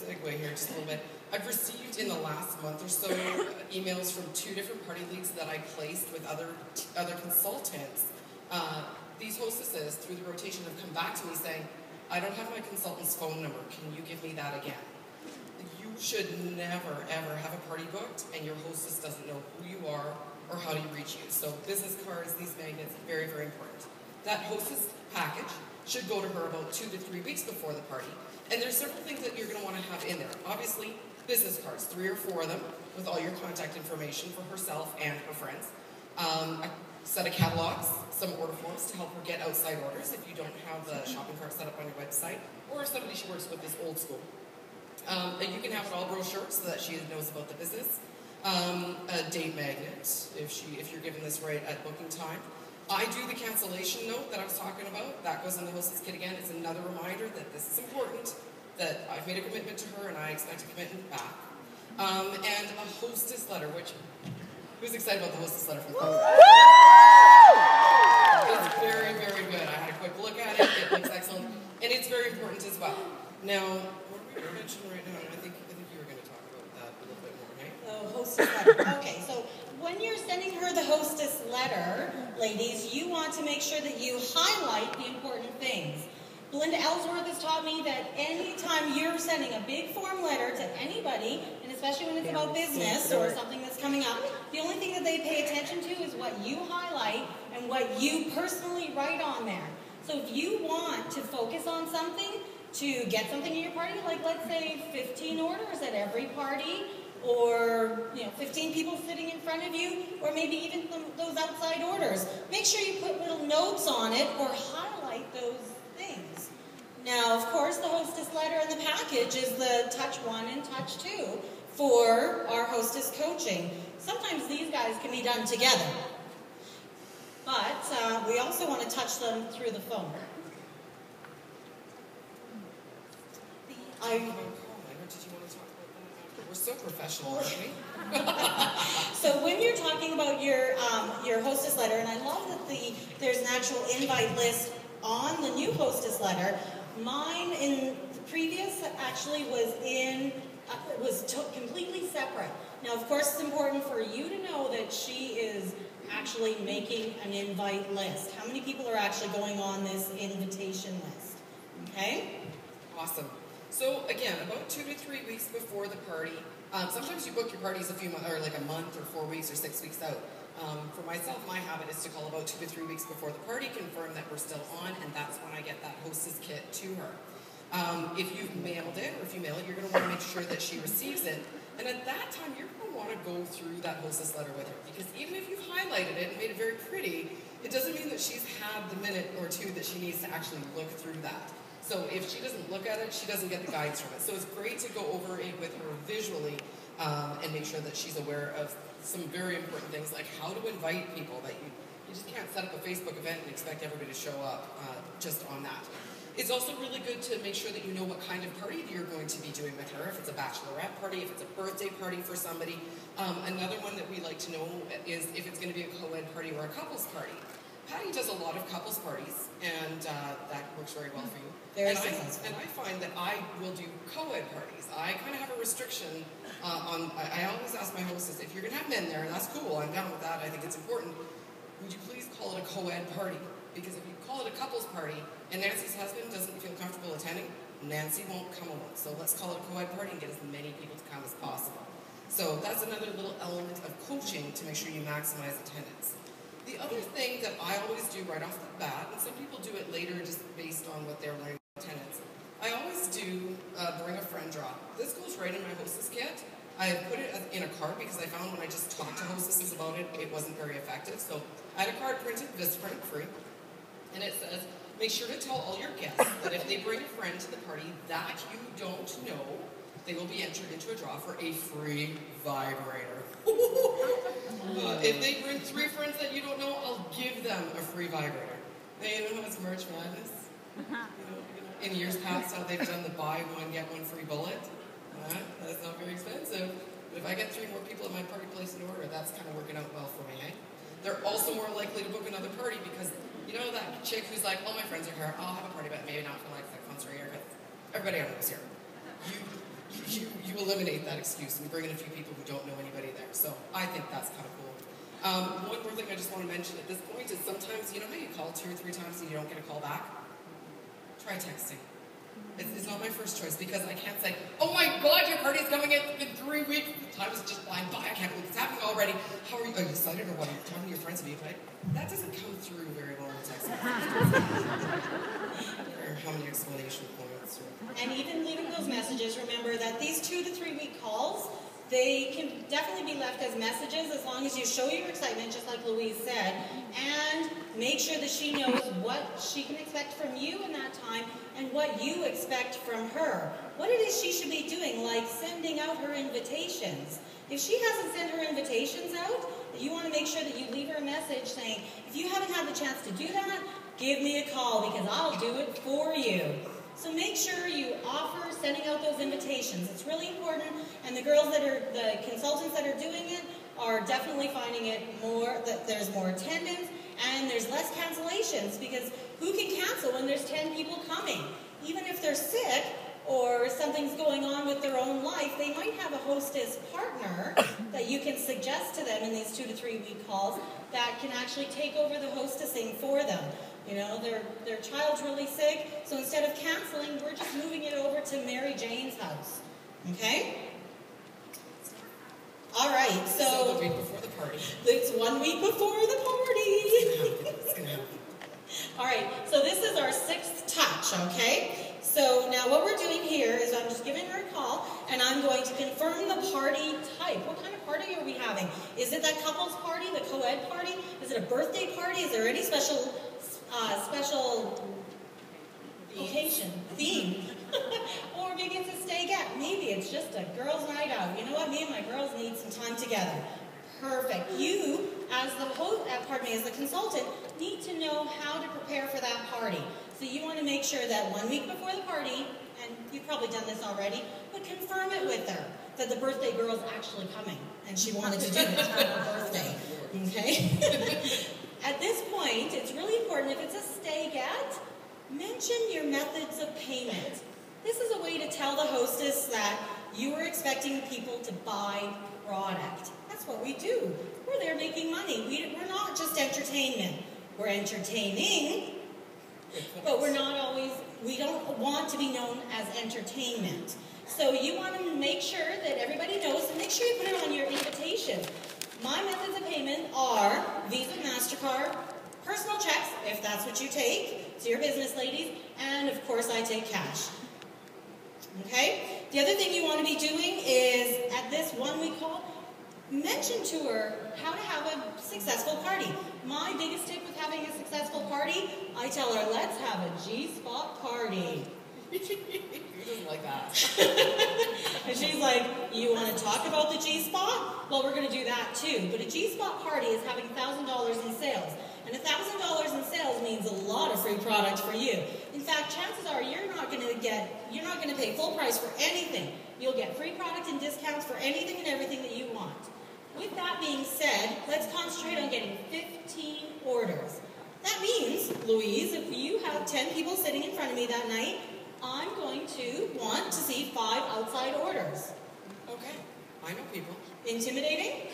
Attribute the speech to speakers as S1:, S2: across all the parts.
S1: segue here just a little bit. I've received in the last month or so emails from 2 different party leads that I placed with other consultants. These hostesses, through the rotation, have come back to me saying, I don't have my consultant's phone number. Can you give me that again? You should never, ever have a party booked and your hostess doesn't know who you are or how to reach you. So business cards, these magnets, very, very important. That hostess package should go to her about 2 to 3 weeks before the party. And there's several things that you're going to want to have in there. Obviously, business cards, 3 or 4 of them, with all your contact information for herself and her friends. A set of catalogs, some order forms to help her get outside orders if you don't have the shopping cart set up on your website, or if somebody she works with is old school. And you can have it all brochure so that she knows about the business. A date magnet, if you're given this right at booking time. I do the cancellation note that I was talking about. That goes in the hostess kit again. It's another reminder that this is important, that I've made a commitment to her and I expect a commitment back. And a hostess letter, which, who's excited about the hostess letter from the It's very, very good. I had a quick look at it. It looks excellent. And it's very important as well. Now, what are we going to mention right now? I think you were going to talk about that a little bit more, right?
S2: Oh, hostess letter. Okay, so when you're sending her the hostess letter, ladies, you want to make sure that you highlight the important things. Belinda Ellsworth has taught me that anytime you're sending a big form letter to anybody, and especially when it's about business or something that's coming up, the only thing that they pay attention to is what you highlight and what you personally write on there. So if you want to focus on something, to get something in your party, like let's say 15 orders at every party, or 15 people sitting in front of you, or maybe even those outside orders. Make sure you put little notes on it or highlight those things. Now, of course, the hostess letter in the package is the touch 1 and touch 2 for our hostess coaching. Sometimes these guys can be done together, but we also want to touch them through the phone.
S1: We're so professional, aren't we?
S2: So when you're talking about your hostess letter, and I love that there's an actual invite list on the new hostess letter. Mine in the previous actually was completely separate. Now, of course, it's important for you to know that she is actually making an invite list. How many people are actually going on this invitation list? Okay?
S1: Awesome. So again, about 2 to 3 weeks before the party. Sometimes you book your parties like a month or 4 weeks or 6 weeks out. For myself, my habit is to call about 2 to 3 weeks before the party, confirm that we're still on, and that's when I get that hostess kit to her. If you've mailed it, or if you mail it, you're going to want to make sure that she receives it. And at that time, you're going to want to go through that hostess letter with her. Because even if you've highlighted it and made it very pretty, it doesn't mean that she's had the minute or 2 that she needs to actually look through that. So if she doesn't look at it, she doesn't get the guides from it. So it's great to go over it with her visually and make sure that she's aware of some very important things like how to invite people. That you just can't set up a Facebook event and expect everybody to show up just on that. It's also really good to make sure that you know what kind of party you're going to be doing with her. If it's a bachelorette party, if it's a birthday party for somebody. Another one that we like to know is if it's going to be a co-ed party or a couples party. Patty does a lot of couples parties, and that works very well for you.
S2: Very
S1: successful. And I find that I will do co-ed parties. I kind of have a restriction I always ask my hostess, if you're going to have men there, that's cool, I'm down with that, I think it's important, would you please call it a co-ed party? Because if you call it a couples party, and Nancy's husband doesn't feel comfortable attending, Nancy won't come along. So let's call it a co-ed party and get as many people to come as possible. So that's another little element of coaching to make sure you maximize attendance. The other thing that I always do right off the bat, and some people do it later just based on what they're learning about attendance, I always do bring a friend draw. This goes right in my hostess kit. I put it in a card because I found when I just talked to hostesses about it, it wasn't very effective. So I had a card printed, Vistaprint free, and it says, make sure to tell all your guests that if they bring a friend to the party that you don't know, they will be entered into a draw for a free vibrator. If they bring 3 friends that you don't know, I'll give them a free vibrator. Now, you know how it's March Madness? In years past, how they've done the buy one, get one free bullet. That's not very expensive. But if I get 3 more people at my party place in order, that's kind of working out well for me, eh? They're also more likely to book another party because, you know that chick who's like, oh, my friends are here, I'll have a party, but maybe not for like 6 months or a year, because everybody I know is here. you eliminate that excuse and you bring in a few people who don't know anybody there. So I think that's kind of cool. One more thing I just want to mention at this point is sometimes, you know how you call 2 or 3 times and you don't get a call back? Try texting. It's not my first choice because I can't say, oh my God, your party's coming in 3 weeks. Time is just flying by. I can't believe it's happening already. How are you? Are you excited or what? Are you talking to your friends? Have you applied? That doesn't come through very well in text. Or how many explanation points.
S2: And even leaving those messages, remember that these 2 to 3 week calls, they can definitely be left as messages as long as you show your excitement, just like Louise said, and make sure that she knows what she can expect from you in that time and what you expect from her. What it is she should be doing, like sending out her invitations. If she hasn't sent her invitations out, you want to make sure that you leave her a message saying, if you haven't had the chance to do that, give me a call because I'll do it for you. So make sure you offer sending out those invitations. It's really important, and the girls that are, the consultants that are doing it are definitely finding it more, that there's more attendance and there's less cancellations, because who can cancel when there's 10 people coming? Even if they're sick or something's going on with their own life, they might have a hostess partner that you can suggest to them in these 2 to 3 week calls that can actually take over the hostessing for them. You know, their child's really sick, so instead of canceling, we're just moving it over to Mary Jane's house. Okay? All right, so
S1: the week before the party.
S2: It's 1 week before the party.
S1: It's gonna happen.
S2: All right, so this is our 6th touch, okay? So now what we're doing here is I'm just giving her a call, and I'm going to confirm the party type. What kind of party are we having? Is it that couples party, the co-ed party? Is it a birthday party? Is there any special occasion, theme? Or maybe it's a stay get. Maybe it's just a girls' night out. You know what? Me and my girls need some time together. Perfect. You, as the host, as the consultant, need to know how to prepare for that party. So you want to make sure that 1 week before the party, and you've probably done this already, but confirm it with her that the birthday girl's actually coming and she wanted to do this for her birthday. Okay? At this point, it's really important, if it's a stay get, mention your methods of payment. This is a way to tell the hostess that you are expecting people to buy product. That's what we do. We're there making money. We're not just entertainment. We're entertaining, but we're not always, we don't want to be known as entertainment. So you want to make sure that everybody knows, and make sure you put it on your invitation. My methods of payment are Visa, MasterCard, personal checks, if that's what you take, so your business ladies, and of course I take cash. Okay? The other thing you want to be doing is, at this 1 week call, mention to her how to have a successful party. My biggest tip with having a successful party, I tell her, let's have a G-spot party.
S1: Who doesn't like that?
S2: And she's like, you want to talk about the G-spot? Well, we're going to do that too. But a G-spot party is having $1,000 in sales. And $1,000 in sales means a lot of free product for you. In fact, chances are you're not going to pay full price for anything. You'll get free product and discounts for anything and everything that you want. With that being said, let's concentrate on getting 15 orders. That means, Louise, if you have 10 people sitting in front of me that night, I'm going to want to see 5 outside orders.
S1: Okay, I know people.
S2: Intimidating?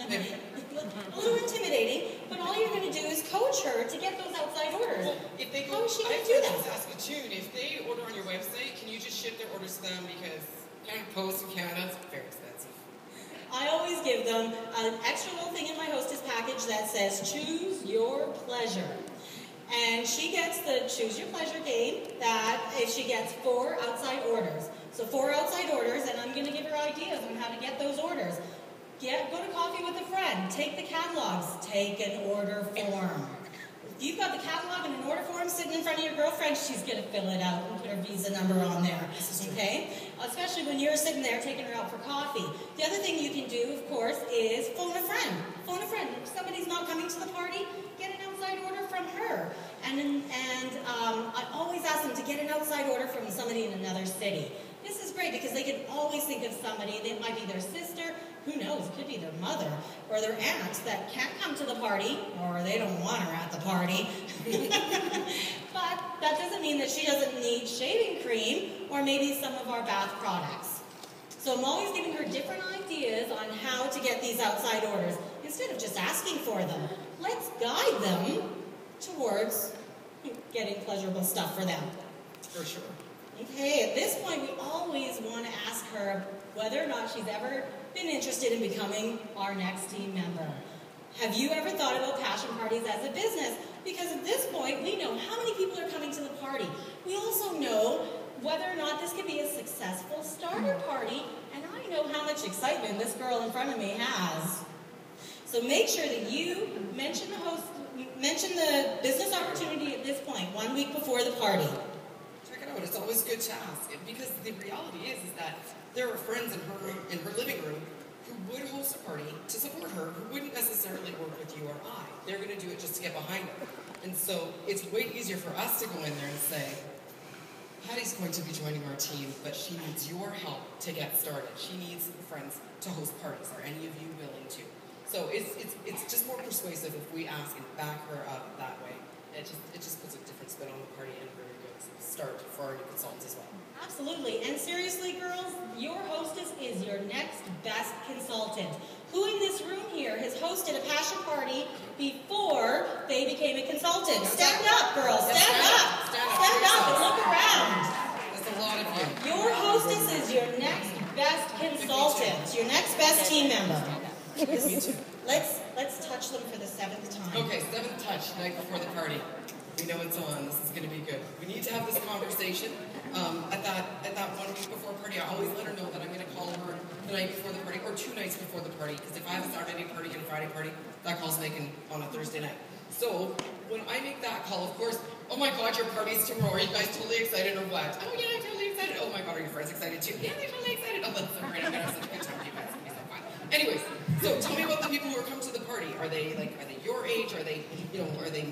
S1: Maybe.
S2: A little intimidating, but all you're going to do is coach her to get those outside orders.
S1: Well, if they
S2: How is she going
S1: I
S2: to do that?
S1: Saskatoon, if they order on your website, can you just ship their orders to them, because Canada Post in Canada is very expensive.
S2: I always give them an extra little thing in my hostess package that says, choose your pleasure. And she gets the choose your pleasure game that if she gets 4 outside orders. So 4 outside orders, and I'm going to give her ideas on how to get those orders. Go to coffee with a friend. Take the catalogs. Take an order form. If you've got the catalog and an order form sitting in front of your girlfriend, she's going to fill it out and put her Visa number on there. Okay? Especially when you're sitting there taking her out for coffee. The other thing you can do, of course, is phone a friend. Phone a friend. If somebody's not coming to the party, get an outside order from her. And I always ask them to get an outside order from somebody in another city. This is great because they can always think of somebody. They might be their sister. Who knows? It could be their mother or their aunt that can't come to the party, or they don't want her at the party. But that doesn't mean that she doesn't need shaving cream or maybe some of our bath products. So I'm always giving her different ideas on how to get these outside orders. Instead of just asking for them, let's guide them towards getting pleasurable stuff for them.
S1: For sure.
S2: Okay, at this point, we always want to ask her whether or not she's ever been interested in becoming our next team member. Have you ever thought about passion parties as a business? Because at this point, we know how many people are coming to the party. We also know whether or not this could be a successful starter party, and I know how much excitement this girl in front of me has. So make sure that you mention the business opportunity at this point, 1 week before the party.
S1: Check it out. It's always good to ask, because the reality is that there are friends in her living room who would host a party to support her, who wouldn't necessarily work with you or I. They're going to do it just to get behind her. And so it's way easier for us to go in there and say, Patty's going to be joining our team, but she needs your help to get started. She needs friends to host parties. Are any of you willing to? So it's just more persuasive if we ask and back her up that way. It just puts a different spin on the party and a very good start for our new consultants as well.
S2: Absolutely. And seriously, girls, your hostess is your next best consultant. Who in this room here has hosted a passion party before they became a consultant? Stand up, girls. Stand up. Stand up and look around.
S1: That's a lot of you.
S2: Your hostess is your next best consultant, your next best team member.
S1: Me too.
S2: Let's touch them for the 7th time.
S1: Okay, 7th touch, night before the party. We know it's on. This is going to be good. We need to have this conversation. At that 1 week before party, I always let her know that I'm going to call her the night before the party, or 2 nights before the party. Because if I have a Saturday party and a Friday party, that call's making on a Thursday night. So when I make that call, of course, oh my God, your party's tomorrow. Are you guys totally excited or what? Oh yeah, I'm totally excited. Oh my God, are your friends excited too? Yeah, they're totally excited. Oh, that's so great. I'm going to have such a good time with you guys. It's going to be so fun. Anyways, so tell me about the people who are coming to the party. Are they your age? Are they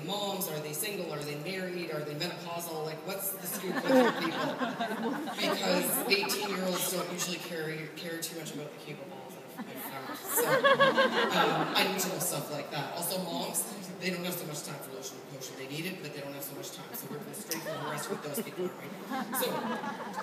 S1: moms? Are they single? Are they married? Are they menopausal? Like, what's the scoop with your people? Because 18-year-olds don't usually care too much about the cable balls. So I need to know stuff like that. Also, moms, they don't have so much time for lotion and potion. They need it, but they don't have so much time. So we're going to straighten the rest with those people, right? So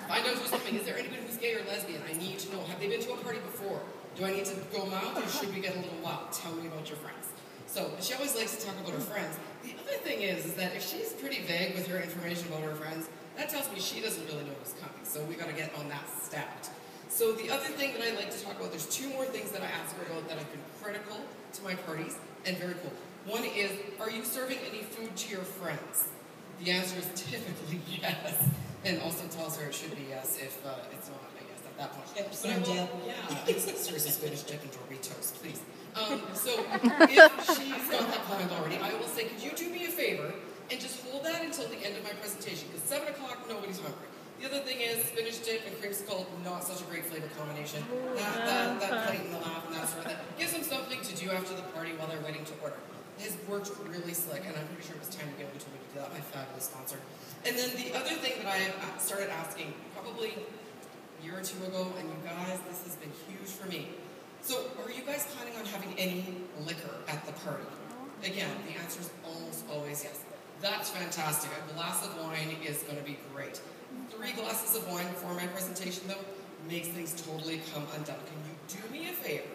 S1: find out who's coming. Is there anybody who's gay or lesbian? I need to know. Have they been to a party before? Do I need to go mild, or should we get a little wild? Tell me about your friends. So she always likes to talk about her friends. The other thing is that if she's pretty vague with her information about her friends, that tells me she doesn't really know who's coming. So we got to get on that stat. So the other thing that I like to talk about, there's 2 more things that I ask her about that have been critical to my parties and very cool. One is, are you serving any food to your friends? The answer is typically yes. And also tells her it should be yes if it's not, I guess, at that point.
S2: Chips
S1: But I
S2: and
S1: will-
S2: dip.
S1: Yeah, it's seriously Spanish dip and Doritos, please. So if she's got that planned already, I will say, could you do me a favor and just hold that until the end of my presentation? Because 7 o'clock, nobody's hungry. The other thing is spinach dip and creamsicle, not such a great flavor combination. That plate and the laugh and that sort of thing gives them something to do after the party while they're waiting to order. It has worked really slick, and I'm pretty sure it was Time to Go who told me to do that, my fabulous sponsor. And then the other thing that I started asking probably a year or 2 ago, and you guys, this has been huge for me. So are you guys planning on having any liquor at the party? Again, the answer is almost always yes. That's fantastic. A glass of wine is going to be great. 3 glasses of wine before my presentation, though, makes things totally come undone. Can you do me a favor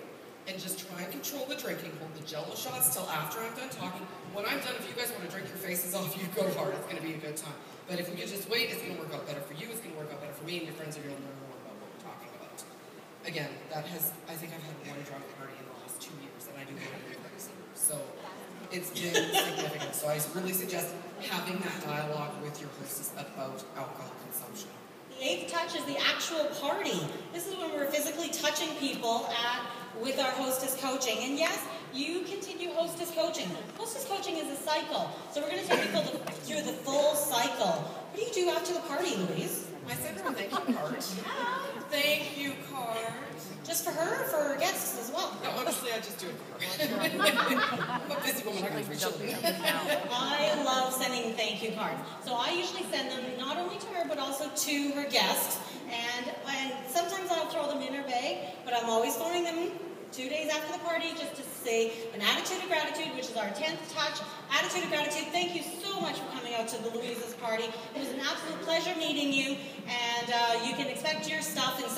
S1: and just try and control the drinking? Hold the Jell-O shots till after I'm done talking. When I'm done, if you guys want to drink your faces off, you go hard. It's going to be a good time. But if we could just wait, it's going to work out better for you. It's going to work out better for me, and your friends are going to learn more about what we're talking about. Again, I think I've had 1 drunk party in the last 2 years, and I do want to do it. So it's been significant. So I really suggest having that dialogue with your hostess about alcohol consumption.
S2: The 8th touch is the actual party. This is when we're physically touching people with our hostess coaching. And yes, you continue hostess coaching. Hostess coaching is a cycle. So we're going to take people through the full cycle. What do you do after the party, Louise?
S1: I sent her a thank you card. Thank you card.
S2: Just for her or for her guests as well?
S1: No, honestly, I just do it for her. I'm a busy woman. I got 3 children.
S2: I love sending thank you cards. So I usually send them not only to her, but also to her guests. And sometimes I'll throw them in her bag, but I'm always throwing them 2 days after the party just to say an attitude of gratitude, which is our 10th touch. Attitude of gratitude. Thank you so much for coming out to the Louise's party. It was an absolute pleasure meeting you, and you can expect your stuff in